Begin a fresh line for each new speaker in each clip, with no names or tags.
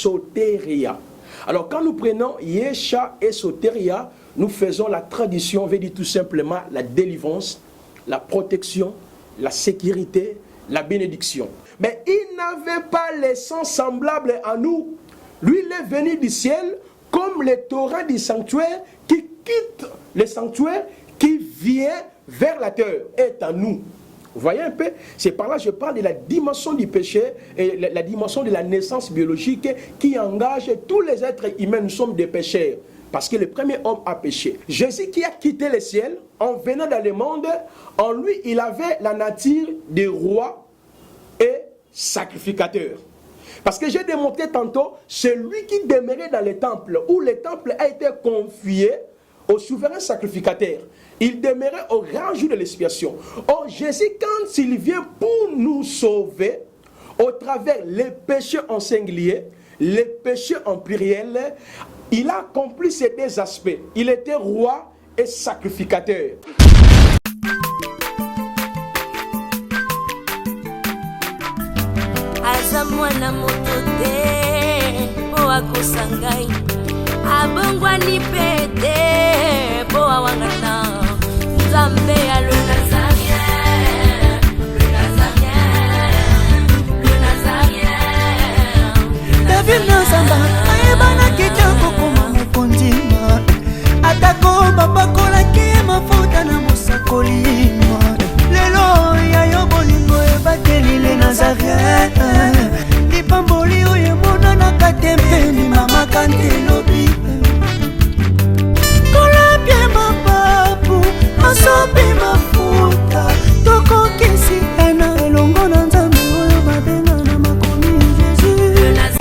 soteria. Alors quand nous prenons Yesha et soteria, nous faisons la tradition, on veut dire tout simplement la délivrance, la protection, la sécurité, la bénédiction. Mais il n'avait pas les sens semblables à nous. Lui, il est venu du ciel comme le torrent du sanctuaire qui quitte le sanctuaire, qui vient vers la terre, est à nous. Vous voyez un peu? C'est par là que je parle de la dimension du péché et la dimension de la naissance biologique qui engage tous les êtres humains. Nous sommes des pécheurs. Parce que le premier homme a péché. Jésus qui a quitté le ciel, en venant dans le monde, en lui, il avait la nature de roi et sacrificateur. Parce que j'ai démontré tantôt, celui qui demeurait dans le temple, où le temple a été confié au souverain sacrificateur. Il demeurait au grand jour de l'expiation. Or, Jésus, quand il vient pour nous sauver, au travers les péchés en singulier, les péchés en pluriel, il a accompli ces deux aspects. Il était roi et sacrificateur.
Azamwana motote boa kosangai abongwa ni pete boa wangata Zambe a le Nazarien, le Nazarien, le Nazarien.
David Nazamba, aebana kika kokoma mukondima. Atako babakola ki mafuta na musakolima. Lelo ya yobolingo ebateli le Nazarien. Lipamboli oye mona na katempeni mama kantelobi. Kola pie mapapu, masopi mafuta. Toko kisi ena elongo na nzambe oyo babenga na makomi Jésus.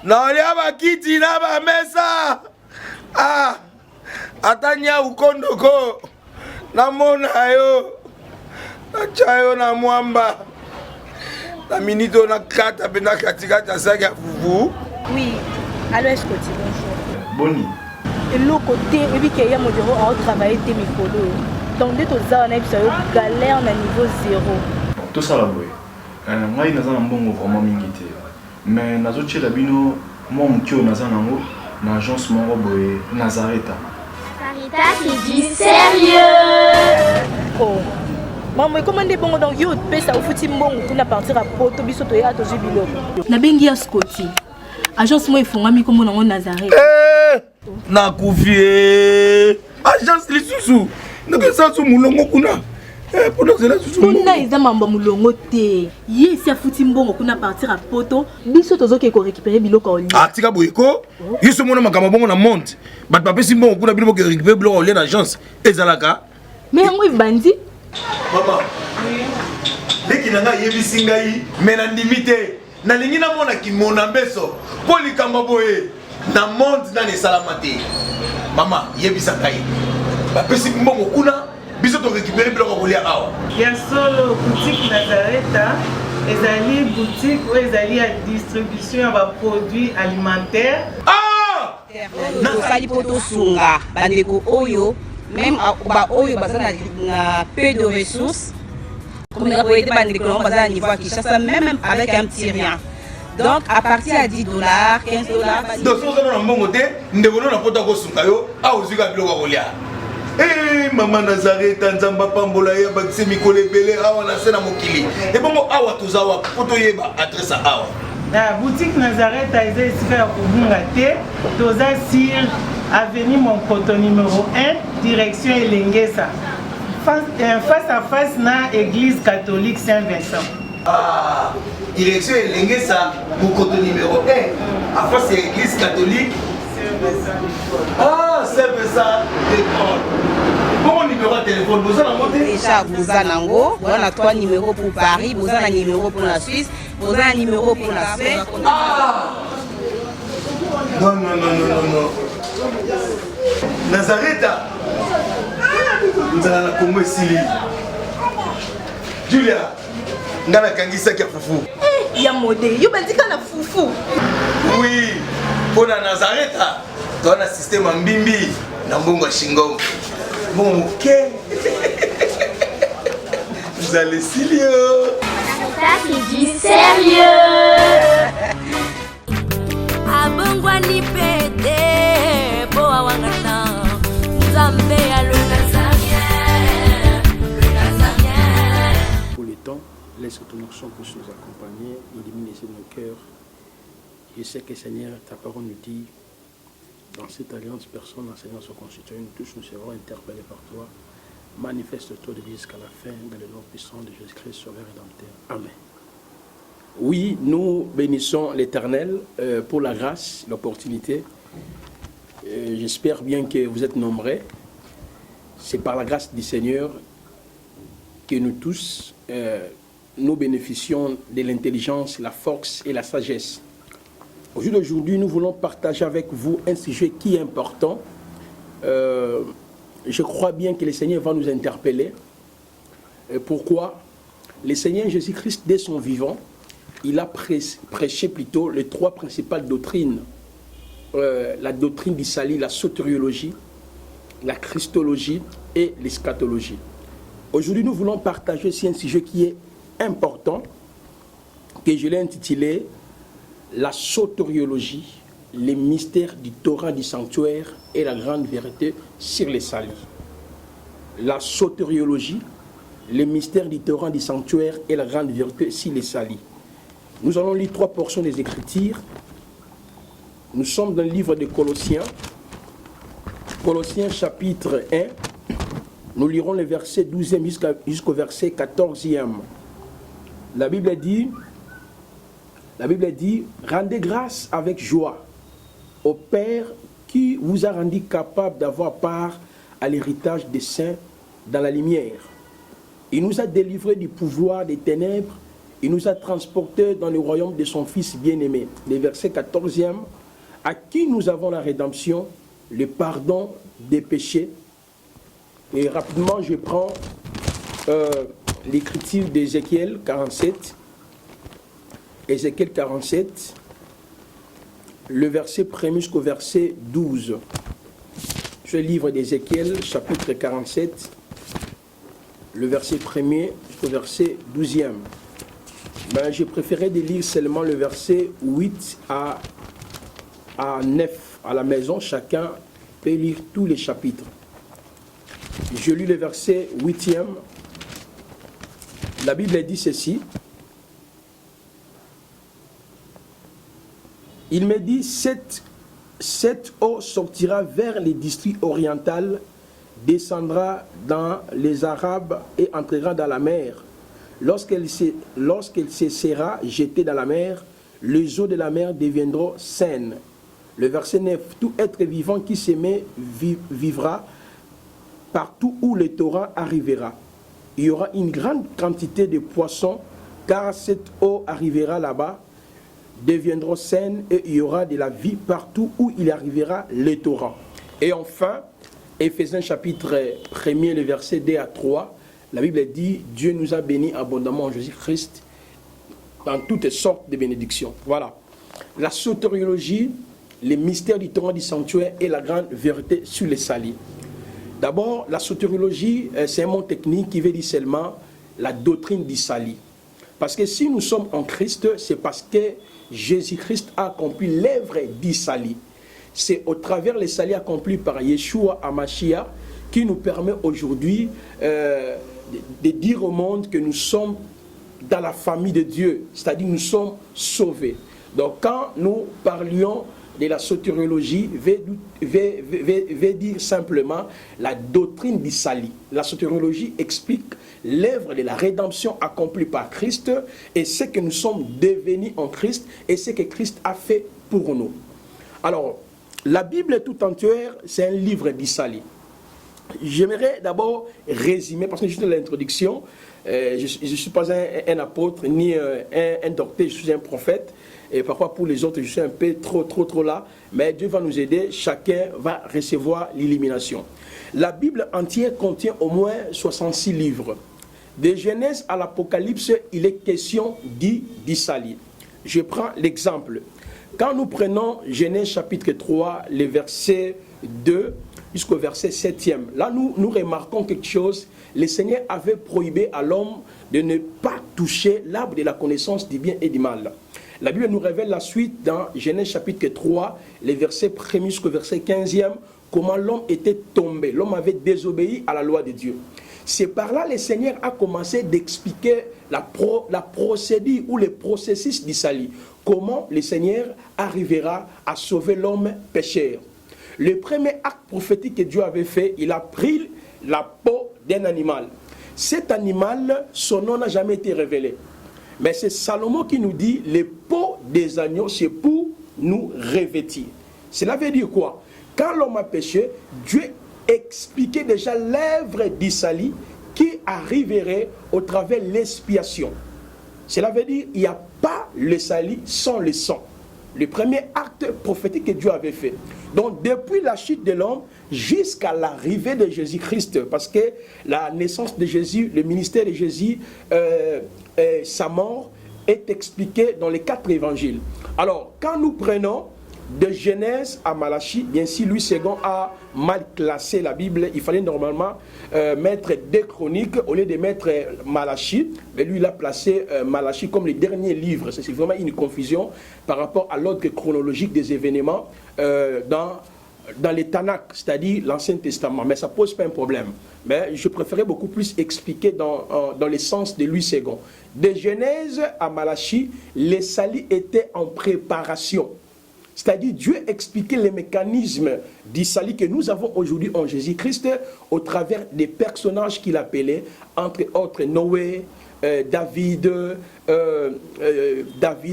Naolia bakiti na bamesa. Atanya ukondoko. Namona yo. Nachayo na mwamba. La minute on a 4 à katikata saga fufu.
Oui, allô Escoti, bonjour.
Boni.
Et l'autre côté, et puis qu'il y a mon bureau à travailler tes micros. Donc, dès que tu as un galère à niveau 0.
Tout ça là, oui. Moi, il y a un bon vraiment mingité. Mais dans autre chose, bino, moi, mon tio, dans un agence, mon robot, Nazareta.
Sarita, c'est du sérieux.
Oh. Maman, comment est bon donc yo pe ça au fouti mbongo kuna partir à poto biso to ya to jibilo. Na bengi ya Scotty. Agence moi ifungami comme na Nazareth.
Na kufie. Agence lisusu. Ndeke ça sou mulongo kuna. Pendant cela sou.
Kuna iza mamba mulongo te. Ye si afuti mbongo kuna partir à poto biso tozo ke ko récupérer biloko oli.
Ah tika boyeko. Yiso mona makama bongo na monte. Bat pape si mbongo kuna biloko récupérer biloko oli na agence. Ezalaka.
Mais moi bandi.
Maman, dès qu'il y a un singaï, mais na limité, na lingina mona ki mona beso, poli kambaboye, na monde na ne salamate. Maman, yebisa kai. Ba pesi mbongo kuna, biso to récupérer biloko kolia awa.
Ya solo boutique Nazareta, ezali boutique où ezali à distribution de produits alimentaires.
Ah!
Na sali poto sunga, bandeko oyo. Même ba oyo bazana na peu de ressources comme les boyés de bandicon bazana niveau qui chasse même avec un petit rien. Donc à partir à $10, $15
donc so na mbongo te ndebono na pota ko sunga yo a uzika biloko kolia. Maman Nazareth nzamba pambola ya bakise mikole belé awa na sena mokili. Et bongo awa tozawa poto yeba adresse awa.
La boutique Nazareth a été ici à Kubungate, toza sur avenue Monkoto numéro 1, direction Elengesa. Face à face na église catholique Saint-Vincent.
Ah, direction Elengesa, Monkoto numéro 1, à face à l'église catholique Saint-Vincent. Ah, Saint-Vincent d'école. Bon numéro de téléphone, vous en avez
déjà vous en on a 3 numéros pour Paris, vous en un numéro pour la Suisse, vous en un numéro pour la Suède.
Ah! Non, non, non, non, non, non. Nazareth, nous allons la Congo Sili. Julia, nous allons la Kangisa qui a foufou.
Il y a modé, il y a un foufou.
Oui, pour la Nazareth, dans le système Mbimbi, dans le Shingo. Bon, ok. Vous allez Silio.
Caritas c'est du sérieux. Abongwani pede boa wangata Nzambe ya le Nazarien.
Pour le temps, laisse que ton action puisse nous accompagner, illumine les yeux de nos cœurs. Je sais que Seigneur, ta parole nous dit, dans cette alliance, personne enseignant son constituant, nous tous nous serons interpellés par toi. Manifeste-toi de vie jusqu'à la fin, dans le nom puissant de Jésus-Christ, Sauveur et Rédempteur. Amen. Oui, nous bénissons l'Éternel pour la grâce, l'opportunité. J'espère bien que vous êtes nombreux. C'est par la grâce du Seigneur que nous tous, nous bénéficions de l'intelligence, la force et la sagesse. Au jour d'aujourd'hui, nous voulons partager avec vous un sujet qui est important. Je crois bien que le Seigneur va nous interpeller. Pourquoi? Le Seigneur Jésus-Christ, dès son vivant, il a prêché plutôt les trois principales doctrines. La doctrine d'Issalie, la sotériologie, la christologie et l'eschatologie. Aujourd'hui, nous voulons partager aussi un sujet qui est important, que je l'ai intitulé la sotériologie, les mystères du Torah du sanctuaire et la grande vérité sur les salis. La sotériologie, les mystères du Torah du sanctuaire et la grande vérité sur les salis. Nous allons lire trois portions des Écritures. Nous sommes dans le livre de Colossiens. Colossiens chapitre 1. Nous lirons les versets 12e jusqu'au verset 14e. La Bible dit, rendez grâce avec joie au Père qui vous a rendu capable d'avoir part à l'héritage des saints dans la lumière. Il nous a délivrés du pouvoir des ténèbres. Il nous a transportés dans le royaume de son Fils bien-aimé. Les versets 14e, à qui nous avons la rédemption, le pardon des péchés. Et rapidement, je prends l'écriture d'Ézéchiel 47. Ézéchiel 47, le verset 1 jusqu'au verset 12. Ce livre d'Ézéchiel, chapitre 47, le verset 1er jusqu'au verset 12e. Ben, j'ai préféré de lire seulement le verset 8 à 9 à la maison. Chacun peut lire tous les chapitres. Je lis le verset 8e. La Bible dit ceci. Il me dit, cette eau sortira vers les districts orientaux, descendra dans les Arabes et entrera dans la mer. Lorsqu'elle se sera jetée dans la mer, les eaux de la mer deviendront saines. Le verset 9, tout être vivant qui s'aimait vivra partout où le torrent arrivera. Il y aura une grande quantité de poissons, car cette eau arrivera là-bas, deviendront saines et il y aura de la vie partout où il arrivera le torrent. Et enfin, Éphésiens chapitre 1er, le verset 2 à 3, la Bible dit, Dieu nous a bénis abondamment en Jésus-Christ dans toutes sortes de bénédictions. Voilà. La sotériologie, les mystères du Torah du sanctuaire et la grande vérité sur les salis. D'abord, la sotériologie, c'est un mot technique qui veut dire seulement la doctrine du salis. Parce que si nous sommes en Christ, c'est parce que Jésus-Christ a accompli l'œuvre du salut. C'est au travers les saluts accomplis par Yeshua HaMashiach qui nous permet aujourd'hui de dire au monde que nous sommes dans la famille de Dieu, c'est-à-dire nous sommes sauvés. Donc quand nous parlions de la sotériologie, veut dire simplement la doctrine du salut. La sotériologie explique l'œuvre de la rédemption accomplie par Christ et ce que nous sommes devenus en Christ et ce que Christ a fait pour nous. Alors, la Bible tout entière, c'est un livre du salut. J'aimerais d'abord résumer, parce que juste dans l'introduction, je ne suis pas un apôtre ni un docteur, je suis un prophète. Et parfois pour les autres, je suis un peu trop là. Mais Dieu va nous aider, chacun va recevoir l'illumination. La Bible entière contient au moins 66 livres. De Genèse à l'Apocalypse, il est question du salut. Je prends l'exemple. Quand nous prenons Genèse chapitre 3, les versets 2 jusqu'au verset 7e. Là, nous remarquons quelque chose. Le Seigneur avait prohibé à l'homme de ne pas toucher l'arbre de la connaissance du bien et du mal. La Bible nous révèle la suite dans Genèse chapitre 3, les versets 1er jusqu'au verset 15e, comment l'homme était tombé. L'homme avait désobéi à la loi de Dieu. C'est par là que le Seigneur a commencé d'expliquer la procédure ou le processus du salut. Comment le Seigneur arrivera à sauver l'homme pécheur. Le premier acte prophétique que Dieu avait fait, il a pris la peau d'un animal. Cet animal, son nom n'a jamais été révélé. Mais c'est Salomon qui nous dit, les peaux des agneaux, c'est pour nous revêtir. Cela veut dire quoi? Quand l'homme a péché, Dieu expliquait déjà l'œuvre du salut qui arriverait au travers de l'expiation. Cela veut dire qu'il n'y a pas le salut sans le sang. Le premier acte prophétique que Dieu avait fait. Donc depuis la chute de l'homme jusqu'à l'arrivée de Jésus-Christ, parce que la naissance de Jésus, le ministère de Jésus, sa mort est expliqué dans les 4 évangiles. Alors quand nous prenons de Genèse à Malachie, bien sûr Louis II a mal classé la Bible. Il fallait normalement mettre 2 chroniques au lieu de mettre Malachie, mais lui il a placé Malachie comme le dernier livre. C'est vraiment une confusion par rapport à l'ordre chronologique des événements dans les Tanakh, c'est-à-dire l'Ancien Testament. Mais ça ne pose pas un problème. Mais je préférais beaucoup plus expliquer dans le sens de Louis II. De Genèse à Malachie, les salut étaient en préparation. C'est-à-dire Dieu expliquait les mécanismes du salut que nous avons aujourd'hui en Jésus-Christ au travers des personnages qu'il appelait, entre autres Noé, David,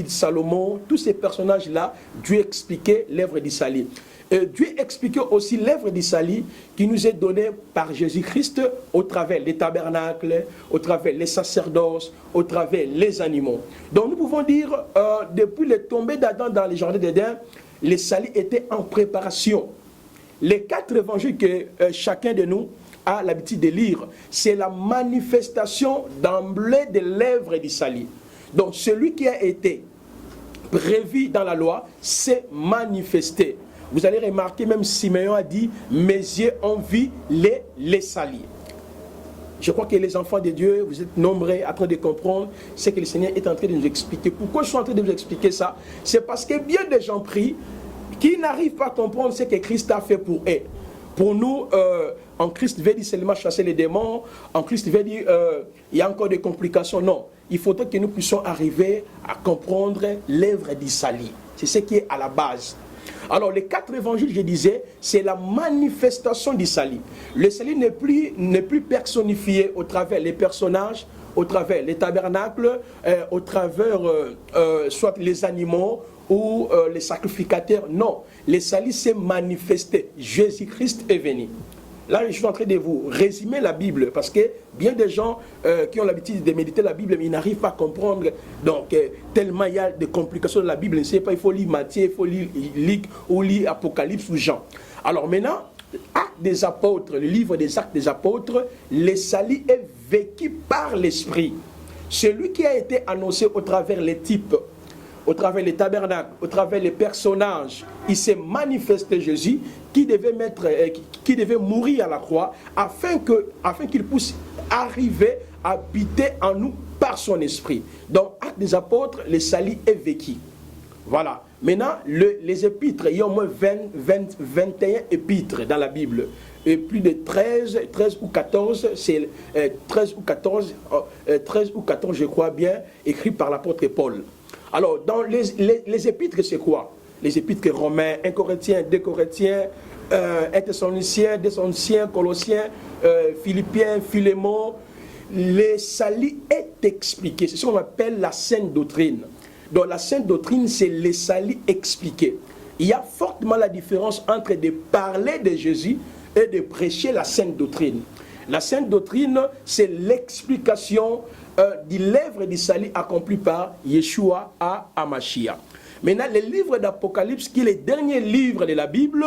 Salomon, tous ces personnages-là, Dieu expliquait l'œuvre du salut. Dieu expliquait aussi l'œuvre du salut qui nous est donnée par Jésus-Christ au travers des tabernacles, au travers les sacerdoces, au travers les animaux. Donc nous pouvons dire, depuis le tombé d'Adam dans les jardins d'Éden, le salut était en préparation. Les 4 évangiles que chacun de nous a l'habitude de lire, c'est la manifestation d'emblée de l'œuvre du salut. Donc celui qui a été prévu dans la loi s'est manifesté. Vous allez remarquer, même Simeon a dit, mes yeux ont vu les salut. Je crois que les enfants de Dieu, vous êtes nombreux en train de comprendre ce que le Seigneur est en train de nous expliquer. Pourquoi je suis en train de vous expliquer ça? C'est parce que bien des gens prient qui n'arrivent pas à comprendre ce que Christ a fait pour eux. Pour nous, en Christ veut dire seulement chasser les démons, en Christ veut dire il y a encore des complications. Non, il faudrait que nous puissions arriver à comprendre l'œuvre du salut. C'est ce qui est à la base. Alors les 4 évangiles, je disais, c'est la manifestation du salut. Le salut n'est plus personnifié au travers les personnages, au travers les tabernacles, au travers soit les animaux ou les sacrificateurs. Non, le salut s'est manifesté. Jésus-Christ est venu. Là, je suis en train de vous résumer la Bible, parce que bien des gens qui ont l'habitude de méditer la Bible, mais ils n'arrivent pas à comprendre. Donc, tellement il y a des complications de la Bible, ils ne savent pas, il faut lire Matthieu, il faut lire Luc, ou lire Apocalypse ou Jean. Alors maintenant, Actes des Apôtres, le livre des Actes des Apôtres, le salut est vécu par l'Esprit. Celui qui a été annoncé au travers les types, au travers les tabernacles, au travers les personnages, il s'est manifesté Jésus qui devait mourir à la croix afin qu'il puisse arriver à habiter en nous par son esprit. Donc, Actes des Apôtres, le salut est vécu. Voilà. Maintenant, les épîtres, il y a au moins 21 épîtres dans la Bible. Et plus de 13 ou 14, c'est 13 ou 14, je crois bien, écrits par l'apôtre Paul. Alors, dans les épîtres, c'est quoi? Les épîtres romains, 1 Corinthiens, 2 Corinthiens, 1 Thessaloniciens, 2 Thessaloniciens, Colossiens, Philippiens, Philémon. Le salut est expliqué. C'est ce qu'on appelle la sainte doctrine. Donc, la sainte doctrine, c'est le salut expliqué. Il y a fortement la différence entre de parler de Jésus et de prêcher la sainte doctrine. La sainte doctrine, c'est l'explication de l'œuvre du salut accompli par Yeshua à Mashiach. Maintenant, le livre d'Apocalypse, qui est le dernier livre de la Bible,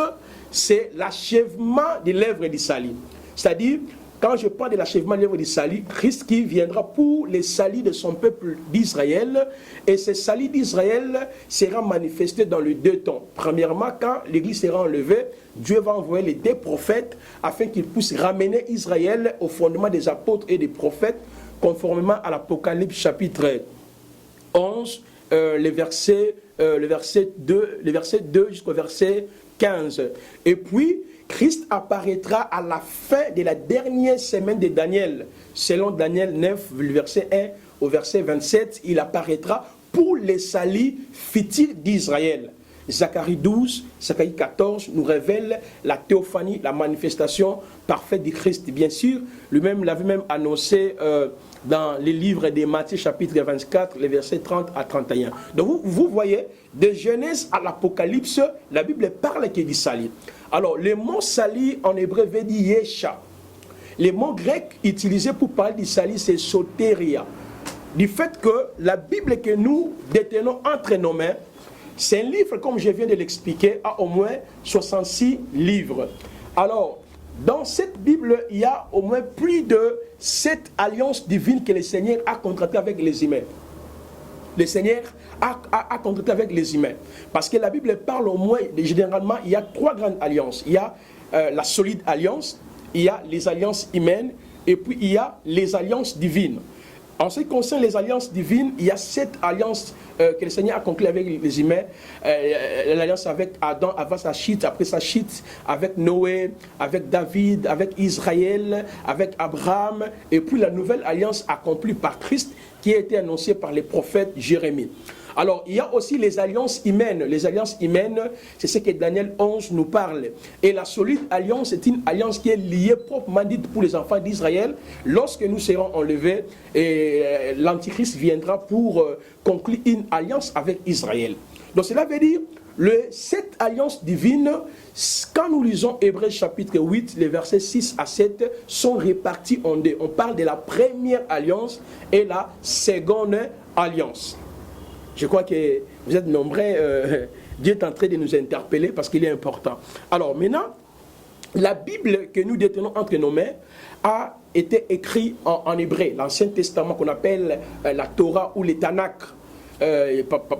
c'est l'achèvement de l'œuvre du salut. C'est-à-dire, quand je parle de l'achèvement de l'œuvre du salut, Christ qui viendra pour les salut de son peuple d'Israël, et ce salut d'Israël sera manifesté dans les deux temps. Premièrement, quand l'Église sera enlevée, Dieu va envoyer les deux prophètes afin qu'ils puissent ramener Israël au fondement des apôtres et des prophètes, conformément à l'Apocalypse chapitre 11, le verset 2 jusqu'au verset 15. Et puis, Christ apparaîtra à la fin de la dernière semaine de Daniel. Selon Daniel 9, verset 1 au verset 27, il apparaîtra pour les saluts futurs d'Israël. Zacharie 12, Zacharie 14 nous révèle la théophanie, la manifestation parfaite du Christ. Bien sûr, lui-même l'avait même annoncé dans les livres de Matthieu chapitre 24, les versets 30 à 31. Donc vous voyez, de Genèse à l'Apocalypse, la Bible parle qui dit salut. Alors, le mot salut en hébreu veut dire Yesha. Le mot grec utilisé pour parler du salut, c'est soteria. Du fait que la Bible que nous détenons entre nos mains, c'est un livre, comme je viens de l'expliquer, à au moins 66 livres. Alors, dans cette Bible, il y a au moins plus de 7 alliances divines que le Seigneur a contractées avec les humains. Le Seigneur a contracté avec les humains. Parce que la Bible parle au moins, généralement, il y a 3 grandes alliances. Il y a la solide alliance, il y a les alliances humaines, et puis il y a les alliances divines. En ce qui concerne les alliances divines, il y a 7 alliances que le Seigneur a conclues avec les humains. L'alliance avec Adam avant sa chute, après sa chute, avec Noé, avec David, avec Israël, avec Abraham, et puis la nouvelle alliance accomplie par Christ qui a été annoncée par les prophètes Jérémie. Alors, il y a aussi les alliances humaines. Les alliances humaines, c'est ce que Daniel 11 nous parle. Et la solide alliance, c'est une alliance qui est liée proprement dite pour les enfants d'Israël. Lorsque nous serons enlevés, et l'Antichrist viendra pour conclure une alliance avec Israël. Donc, cela veut dire, cette alliance divine, quand nous lisons Hébreux chapitre 8, les versets 6 à 7, sont répartis en deux. On parle de la première alliance et la seconde alliance. Je crois que vous êtes nombreux, Dieu est en train de nous interpeller parce qu'il est important. Alors maintenant, la Bible que nous détenons entre nos mains a été écrite en hébreu, l'Ancien Testament qu'on appelle la Torah ou les Tanakh.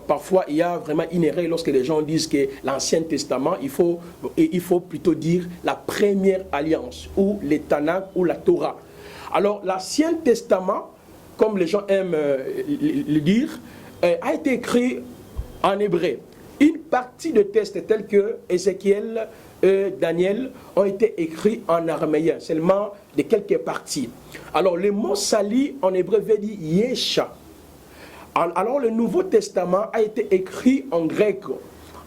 Parfois, il y a vraiment une erreur lorsque les gens disent que l'Ancien Testament, il faut plutôt dire la première alliance, ou les Tanakh ou la Torah. Alors, l'Ancien Testament, comme les gens aiment le dire, a été écrit en hébreu. Une partie de textes tels que Ézéchiel et Daniel ont été écrits en araméen, seulement de quelques parties. Alors, le mot salut en hébreu veut dire Yesha. Alors, le Nouveau Testament a été écrit en grec.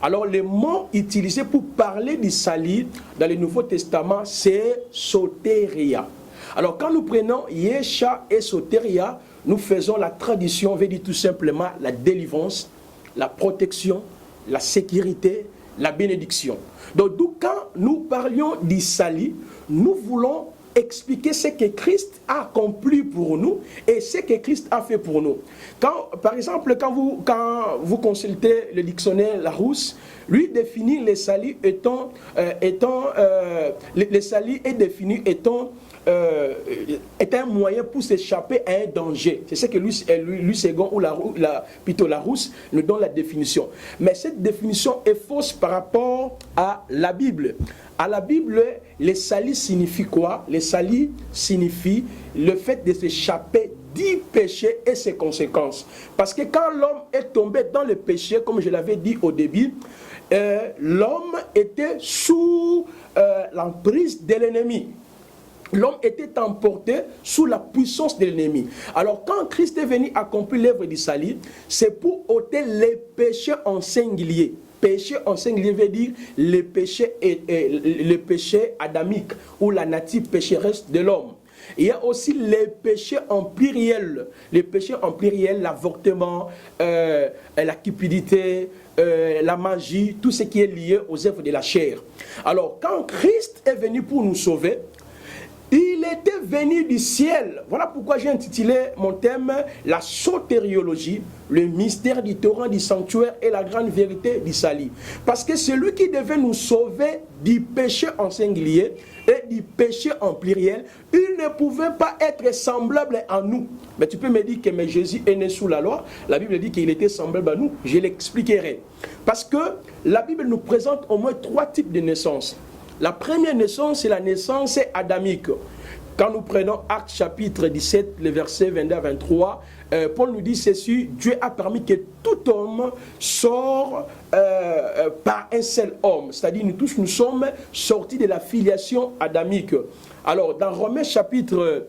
Alors, le mot utilisé pour parler du salut dans le Nouveau Testament, c'est soteria. Alors, quand nous prenons Yesha et soteria, nous faisons la tradition, veut dire tout simplement la délivrance, la protection, la sécurité, la bénédiction. Donc, quand nous parlions du salut, nous voulons expliquer ce que Christ a accompli pour nous et ce que Christ a fait pour nous. Par exemple, quand vous consultez le dictionnaire Larousse, lui définit le salut étant le salut est défini étant est un moyen pour s'échapper à un danger. C'est ce que lui second ou plutôt Larousse nous donne la définition. Mais cette définition est fausse par rapport à la Bible. À la Bible, le salut signifie quoi? Le salut signifie le fait de s'échapper du péché et ses conséquences. Parce que quand l'homme est tombé dans le péché, comme je l'avais dit au début, l'homme était sous l'emprise de l'ennemi. L'homme était emporté sous la puissance de l'ennemi. Alors quand Christ est venu accomplir l'œuvre du salut, c'est pour ôter les péchés en singulier. Péché en singulier veut dire le péché adamique ou la nature pécheresse de l'homme. Il y a aussi les péchés en pluriel. Les péchés en pluriel, l'avortement, la cupidité, la magie, tout ce qui est lié aux œuvres de la chair. Alors quand Christ est venu pour nous sauver, il était venu du ciel. Voilà pourquoi j'ai intitulé mon thème la sotériologie, le mystère du torrent du sanctuaire et la grande vérité du salut. Parce que celui qui devait nous sauver du péché en singulier et du péché en pluriel, il ne pouvait pas être semblable à nous. Mais tu peux me dire que mais Jésus est né sous la loi. La Bible dit qu'il était semblable à nous. Je l'expliquerai. Parce que la Bible nous présente au moins 3 types de naissances. La première naissance, c'est la naissance adamique. Quand nous prenons Actes chapitre 17, le verset 22 à 23, Paul nous dit ceci: Dieu a permis que tout homme sorte par un seul homme. C'est-à-dire nous tous nous sommes sortis de la filiation adamique. Alors dans Romains chapitre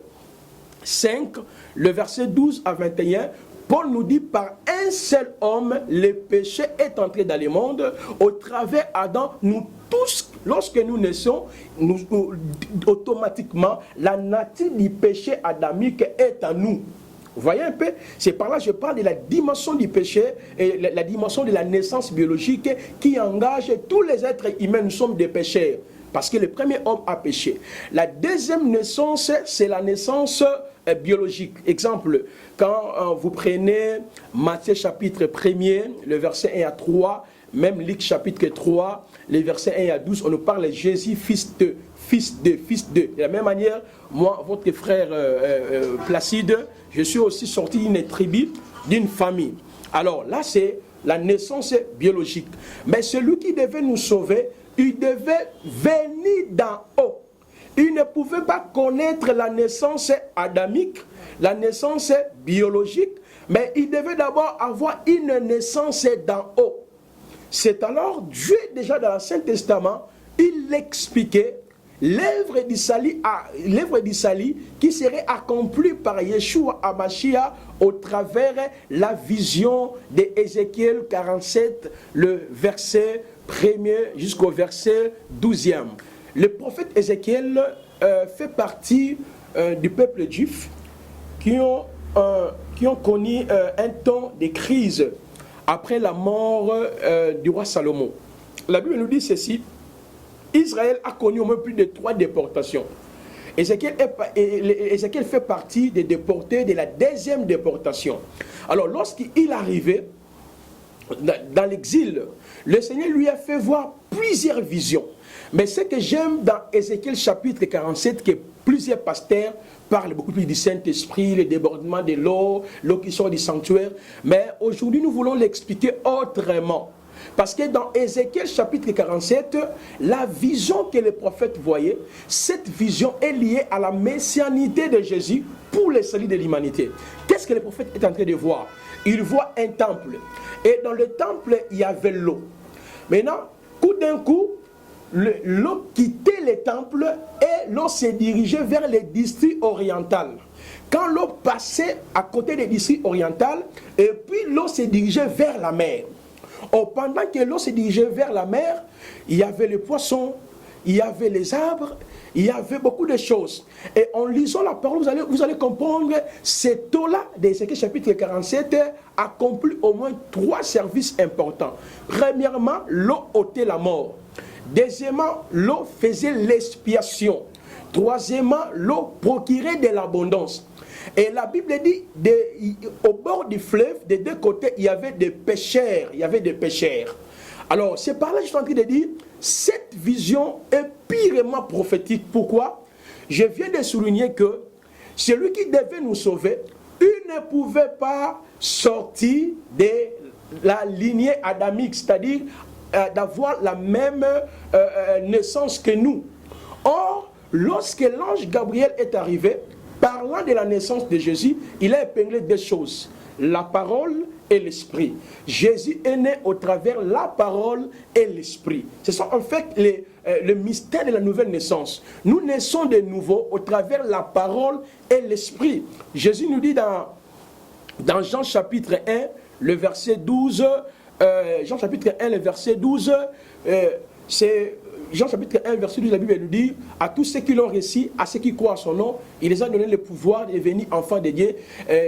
5, le verset 12 à 21, Paul nous dit par un seul homme, le péché est entré dans le monde. Au travers Adam, nous tous, lorsque nous naissons, automatiquement, la nature du péché adamique est en nous. Vous voyez un peu? C'est par là que je parle de la dimension du péché et la dimension de la naissance biologique qui engage tous les êtres humains. Nous sommes des pécheurs. Parce que le premier homme a péché. La deuxième naissance, c'est la naissance biologique. Exemple, quand vous prenez Matthieu chapitre 1er, le verset 1 à 3, même Luc chapitre 3, les versets 1 à 12, on nous parle de Jésus, fils de. De la même manière, moi, votre frère Placide, je suis aussi sorti d'une tribu, d'une famille. Alors là, c'est la naissance biologique. Mais celui qui devait nous sauver, il devait venir d'en haut. Il ne pouvait pas connaître la naissance adamique, la naissance biologique, mais il devait d'abord avoir une naissance d'en haut. C'est alors Dieu, déjà dans l'Ancien Testament, il expliquait l'œuvre du salut qui serait accomplie par Yeshua Hamashiach au travers la vision d'Ézéchiel 47, le verset 1er jusqu'au verset 12e. Le prophète Ézéchiel fait partie du peuple juif qui ont connu un temps de crise après la mort du roi Salomon. La Bible nous dit ceci: Israël a connu au moins plus de 3 déportations. Ézéchiel fait partie des déportés de la 2e déportation. Alors lorsqu'il arrivait dans l'exil, le Seigneur lui a fait voir plusieurs visions. Mais ce que j'aime dans Ézéchiel chapitre 47, que plusieurs pasteurs parlent beaucoup plus du Saint-Esprit, le débordement de l'eau qui sort du sanctuaire. Mais aujourd'hui, nous voulons l'expliquer autrement. Parce que dans Ézéchiel chapitre 47, la vision que le prophète voyait, cette vision est liée à la messianité de Jésus pour le salut de l'humanité. Qu'est-ce que le prophète est en train de voir? Il voit un temple. Et dans le temple, il y avait l'eau. Maintenant, coup d'un coup, l'eau quittait le temple et l'eau se dirigeait vers le district oriental. Quand l'eau passait à côté du district oriental, et puis l'eau se dirigeait vers la mer. Pendant que l'eau se dirigeait vers la mer, il y avait les poissons, il y avait les arbres, il y avait beaucoup de choses. Et en lisant la parole, vous allez comprendre, cette eau-là, d'Ézéchiel chapitre 47, accomplit au moins 3 services importants. Premièrement, l'eau ôtait la mort. Deuxièmement, l'eau faisait l'expiation. Troisièmement, l'eau procurait de l'abondance. Et la Bible dit, au bord du fleuve, des 2 côtés, il y avait des pêcheurs. Alors, c'est par là que je suis en train de dire, cette vision est purement prophétique. Pourquoi? Je viens de souligner que celui qui devait nous sauver, il ne pouvait pas sortir de la lignée adamique, c'est-à-dire d'avoir la même naissance que nous. Or, lorsque l'ange Gabriel est arrivé, parlant de la naissance de Jésus, il a épinglé 2 choses: la parole et l'esprit. Jésus est né au travers la parole et l'esprit. Ce sont en fait le mystère de la nouvelle naissance. Nous naissons de nouveau au travers la parole et l'esprit. Jésus nous dit dans Jean chapitre 1, le verset 12, Jean chapitre 1, le verset 12, c'est Jean chapitre 1, verset 12, la Bible nous dit: à tous ceux qui l'ont reçu, à ceux qui croient à son nom, il les a donné le pouvoir de devenir enfants de Dieu,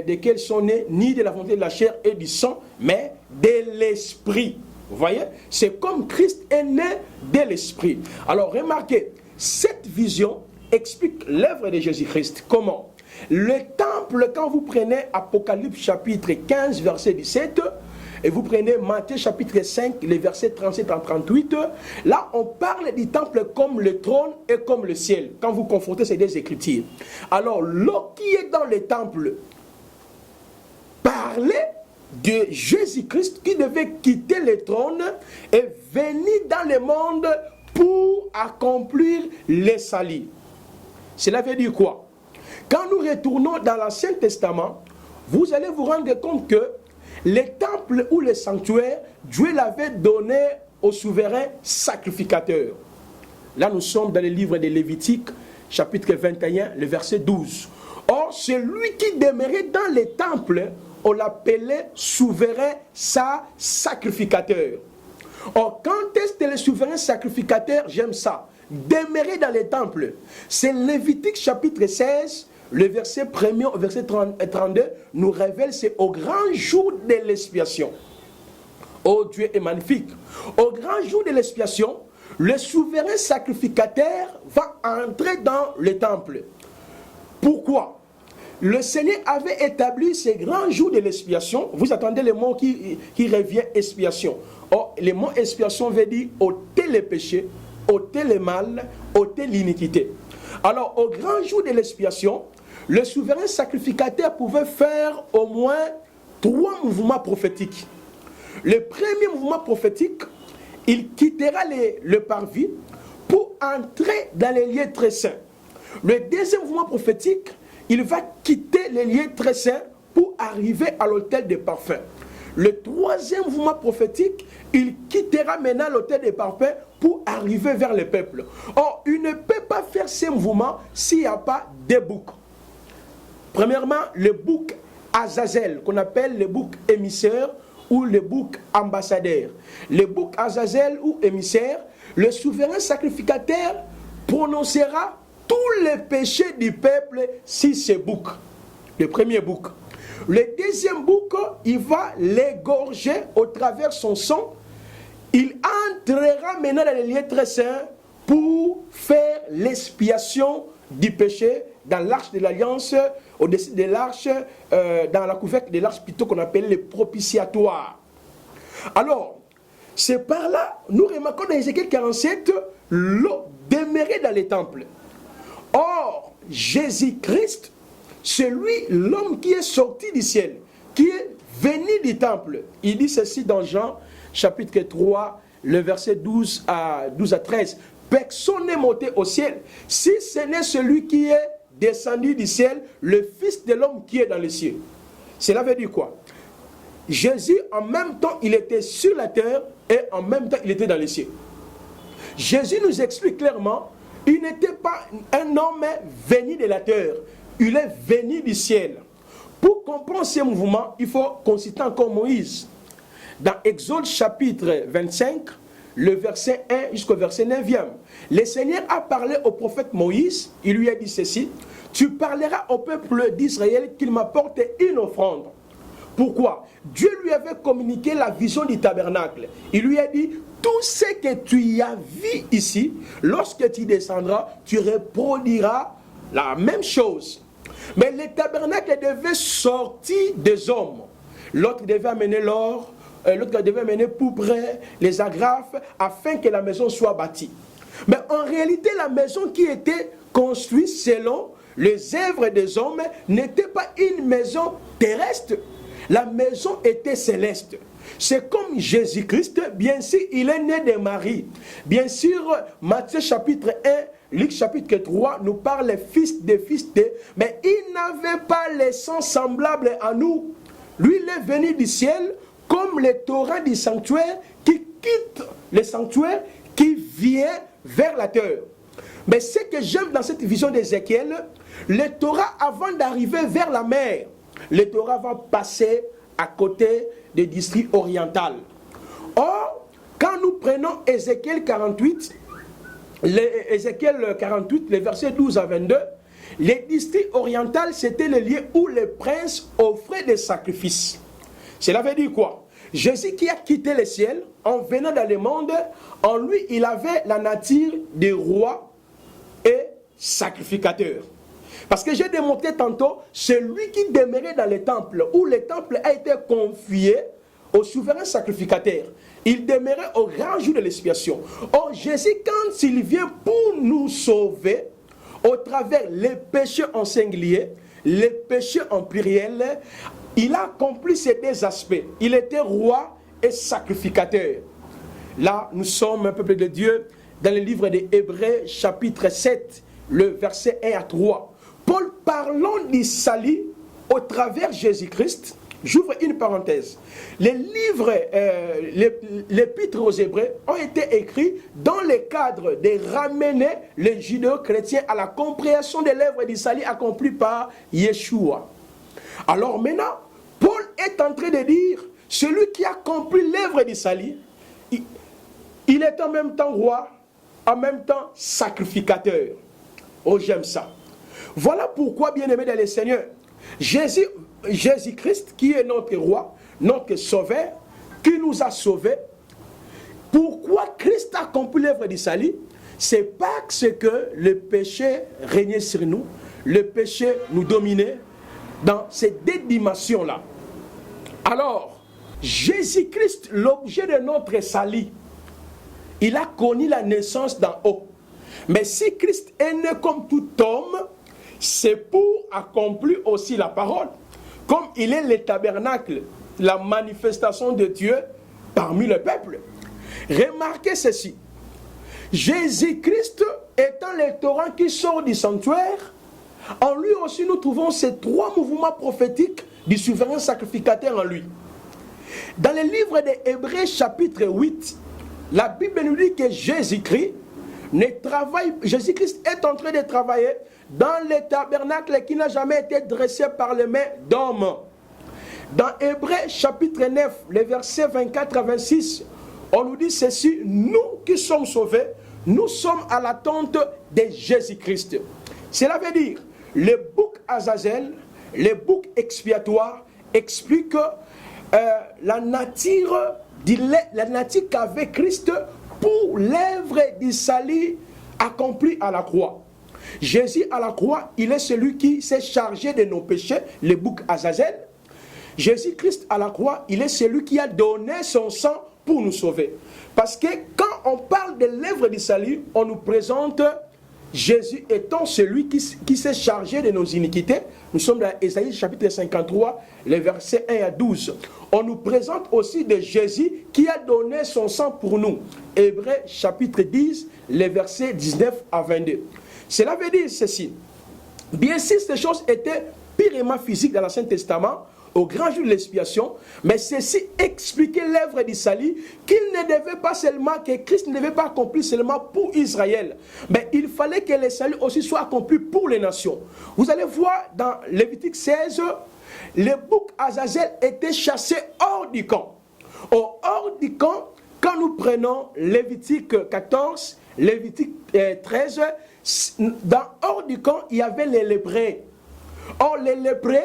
desquels sont nés ni de la volonté de la chair et du sang, mais de l'esprit. Vous voyez? C'est comme Christ est né de l'esprit. Alors remarquez, cette vision explique l'œuvre de Jésus-Christ. Comment? Le temple, quand vous prenez Apocalypse chapitre 15, verset 17, et vous prenez Matthieu chapitre 5, les versets 37 à 38, là on parle du temple comme le trône et comme le ciel, quand vous confrontez ces deux écritures. Alors l'homme qui est dans le temple parlait de Jésus-Christ qui devait quitter le trône et venir dans le monde pour accomplir les salut. Cela veut dire quoi? Quand nous retournons dans l'Ancien Testament, vous allez vous rendre compte que les temples ou les sanctuaires, Dieu l'avait donné au souverain sacrificateur. Là, nous sommes dans le livre de Lévitique, chapitre 21, le verset 12. Or, celui qui demeurait dans les temples, on l'appelait souverain sacrificateur. Or, quand est-ce que le souverain sacrificateur, j'aime ça, demeurer dans les temples? C'est Lévitique, chapitre 16, le verset 1er au verset 32 nous révèle, c'est au grand jour de l'expiation. Oh, Dieu est magnifique. Au grand jour de l'expiation, le souverain sacrificateur va entrer dans le temple. Pourquoi? Le Seigneur avait établi ces grands jours de l'expiation. Vous attendez le mot qui revient expiation. Or, le mot expiation veut dire ôter les péchés, ôter le mal, ôter l'iniquité. Alors, au grand jour de l'expiation, le souverain sacrificateur pouvait faire au moins 3 mouvements prophétiques. Le premier mouvement prophétique, il quittera le parvis pour entrer dans les lieux très saints. Le deuxième mouvement prophétique, il va quitter les lieux très saints pour arriver à l'autel des parfums. Le troisième mouvement prophétique, il quittera maintenant l'autel des parfums pour arriver vers le peuple. Or, il ne peut pas faire ces mouvements s'il n'y a pas des boucs. Premièrement, le bouc Azazel, qu'on appelle le bouc émissaire ou le bouc ambassadeur. Le bouc Azazel ou émissaire, le souverain sacrificateur prononcera tous les péchés du peuple si c'est bouc. Le premier bouc. Le deuxième bouc, il va l'égorger au travers son sang. Il entrera maintenant dans les lieux très saints pour faire l'expiation du péché dans l'arche de l'alliance, au-dessus de l'arche, dans la couvercle de l'arche plutôt qu'on appelle le propitiatoire. Alors, c'est par là, nous remarquons dans Ézéchiel 47, l'eau demeurait dans les temples. Or, Jésus-Christ, c'est lui, l'homme qui est sorti du ciel, qui est venu du temple. Il dit ceci dans Jean, chapitre 3, le verset 12 à 13. Personne n'est monté au ciel, si ce n'est celui qui est descendu du ciel, le Fils de l'homme qui est dans les cieux. Cela veut dire quoi? Jésus, en même temps, il était sur la terre et en même temps, il était dans les cieux. Jésus nous explique clairement, il n'était pas un homme venu de la terre, il est venu du ciel. Pour comprendre ces mouvements, il faut consulter encore Moïse. Dans Exode chapitre 25, le verset 1 jusqu'au verset 9e, le Seigneur a parlé au prophète Moïse, il lui a dit ceci: tu parleras au peuple d'Israël qu'il m'apporte une offrande. Pourquoi? Dieu lui avait communiqué la vision du tabernacle. Il lui a dit, tout ce que tu as vu ici, lorsque tu descendras, tu reproduiras la même chose. Mais le tabernacle devait sortir des hommes. L'autre devait amener l'or, l'autre devait amener pourpre, les agrafes, afin que la maison soit bâtie. Mais en réalité, la maison qui était construite selon les œuvres des hommes n'était pas une maison terrestre. La maison était céleste. C'est comme Jésus-Christ, bien sûr, il est né de Marie. Bien sûr, Matthieu chapitre 1, Luc chapitre 3 nous parle fils de, mais il n'avait pas le sang semblable à nous. Lui, il est venu du ciel comme le torrent du sanctuaire qui quitte le sanctuaire, qui vient vers la terre. Mais ce que j'aime dans cette vision d'Ézéchiel, le Torah, avant d'arriver vers la mer, le Torah va passer à côté des districts orientaux. Or, quand nous prenons Ézéchiel 48, les versets 12 à 22, les districts orientaux, c'était le lieu où les princes offraient des sacrifices. Cela veut dire quoi? Jésus qui a quitté le ciel, en venant dans le monde, en lui, il avait la nature des rois et sacrificateur. Parce que j'ai démontré tantôt, celui qui demeurait dans le temple, où le temple a été confié au souverain sacrificateur, il demeurait au grand jour de l'expiation. Or, Jésus, quand il vient pour nous sauver, au travers les péchés en singulier, les péchés en pluriel, il a accompli ces deux aspects. Il était roi et sacrificateur. Là, nous sommes un peuple de Dieu dans le livre des Hébreux, chapitre 7, le verset 1 à 3. Paul, parlant du salut au travers Jésus-Christ, j'ouvre une parenthèse. Les livres, l'épître aux Hébreux ont été écrits dans le cadre de ramener les judéo-chrétiens à la compréhension de l'œuvre du salut accomplie par Yeshua. Alors maintenant, Paul est en train de dire, celui qui accomplit l'œuvre du salut, il est en même temps roi, en même temps sacrificateur. Oh, j'aime ça. Voilà pourquoi, bien-aimés dans le Seigneur, Jésus-Christ, qui est notre roi, notre sauveur, qui nous a sauvés, pourquoi Christ a accompli l'œuvre du salut? C'est parce que le péché régnait sur nous, le péché nous dominait dans ces deux dimensions-là. Alors, Jésus-Christ, l'objet de notre salut, il a connu la naissance d'en haut. Mais si Christ est né comme tout homme, c'est pour accomplir aussi la parole. Comme il est le tabernacle, la manifestation de Dieu parmi le peuple. Remarquez ceci. Jésus-Christ étant le torrent qui sort du sanctuaire, en lui aussi nous trouvons ces trois mouvements prophétiques du souverain sacrificateur en lui. Dans le livre des Hébreux chapitre 8, la Bible nous dit que Jésus-Christ est en train de travailler dans le tabernacle qui n'a jamais été dressé par les mains d'hommes. Dans Hébreux chapitre 9, les versets 24 à 26, on nous dit ceci: nous qui sommes sauvés, nous sommes à l'attente de Jésus-Christ. Cela veut dire, le bouc Azazel, le bouc expiatoire, explique la nature qu'avait Christ pour l'œuvre du salut accompli à la croix. Jésus à la croix, il est celui qui s'est chargé de nos péchés, le bouc Azazel. Jésus-Christ à la croix, il est celui qui a donné son sang pour nous sauver. Parce que quand on parle de l'œuvre du salut, on nous présente Jésus étant celui qui s'est chargé de nos iniquités. Nous sommes dans Ésaïe chapitre 53, les versets 1 à 12. On nous présente aussi de Jésus qui a donné son sang pour nous. Hébreux chapitre 10, les versets 19 à 22. Cela veut dire ceci. Bien sûr, ces choses étaient purement physiques dans l'Ancien Testament, au grand jour de l'expiation, mais ceci expliquait l'œuvre du salut, qu'il ne devait pas seulement, que Christ ne devait pas accomplir seulement pour Israël, mais il fallait que le salut aussi soit accompli pour les nations. Vous allez voir dans Lévitique 16, le bouc Azazel était chassé hors du camp. Hors du camp, quand nous prenons Lévitique 14, Lévitique 13, hors du camp, il y avait les lépreux. Or, les lépreux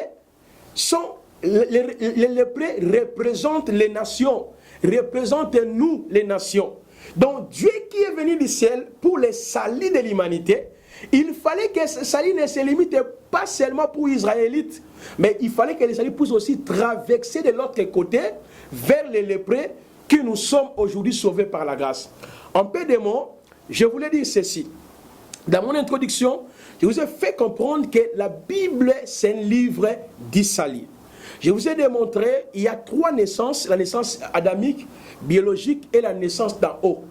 représentent les nations, représentent nous les nations. Donc Dieu qui est venu du ciel pour le salut de l'humanité, il fallait que ce salut ne se limite pas seulement pour les Israélites, mais il fallait que le salut puisse aussi traverser de l'autre côté vers les lépreux que nous sommes aujourd'hui sauvés par la grâce. En peu de mots, je voulais dire ceci. Dans mon introduction, je vous ai fait comprendre que la Bible, c'est un livre du salut. Je vous ai démontré, il y a trois naissances, la naissance adamique, biologique et la naissance d'en haut.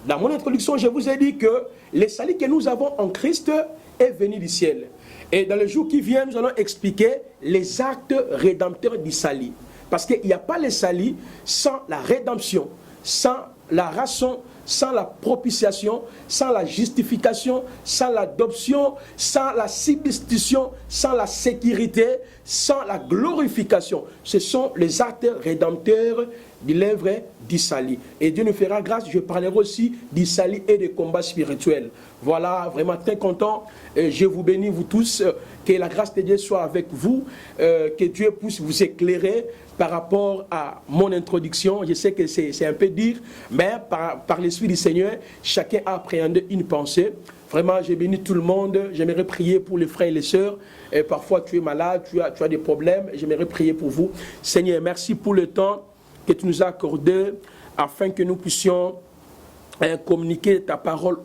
Dans mon introduction, je vous ai dit que le salut que nous avons en Christ est venu du ciel. Et dans le jour qui vient, nous allons expliquer les actes rédempteurs du salut. Parce qu'il n'y a pas le salut sans la rédemption, sans la rançon, sans la propitiation, sans la justification, sans l'adoption, sans la substitution, sans la sécurité, sans la glorification. Ce sont les actes rédempteurs de l'œuvre d'Issali. Et Dieu nous fera grâce, je parlerai aussi d'Issali et des combats spirituels. Voilà, vraiment très content. Je vous bénis, vous tous, que la grâce de Dieu soit avec vous, que Dieu puisse vous éclairer par rapport à mon introduction. Je sais que c'est un peu dur, mais par l'Esprit du Seigneur, chacun a appréhendé une pensée. Vraiment, j'ai béni tout le monde. J'aimerais prier pour les frères et les sœurs. Et parfois, tu es malade, tu as des problèmes. J'aimerais prier pour vous. Seigneur, merci pour le temps que tu nous as accordé afin que nous puissions communiquer ta parole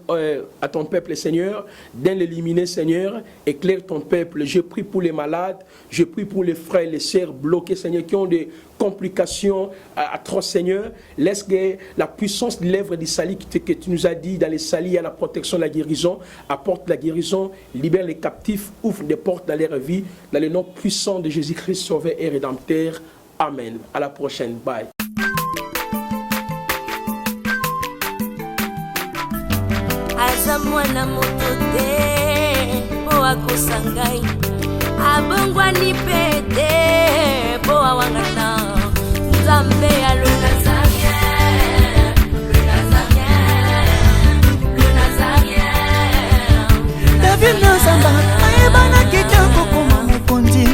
à ton peuple, Seigneur, dans l'éliminer, Seigneur, éclaire ton peuple. Je prie pour les malades, je prie pour les frères et les sœurs bloqués, Seigneur, qui ont des complications atroces, Seigneur. Laisse que la puissance de l'œuvre d'Issali que tu nous as dit dans les salis, il y a la protection, la guérison, apporte la guérison, libère les captifs, ouvre des portes dans leur vie, dans le nom puissant de Jésus-Christ, Sauveur et Rédempteur. Amen. À la prochaine. Bye.
aza mwana moto te po akosa ngai abongwani pe te po awangata nzambe ya le Nazarien, le Nazarien, le Nazarien.
David Nazamba ayebana kitoko koma mokonzi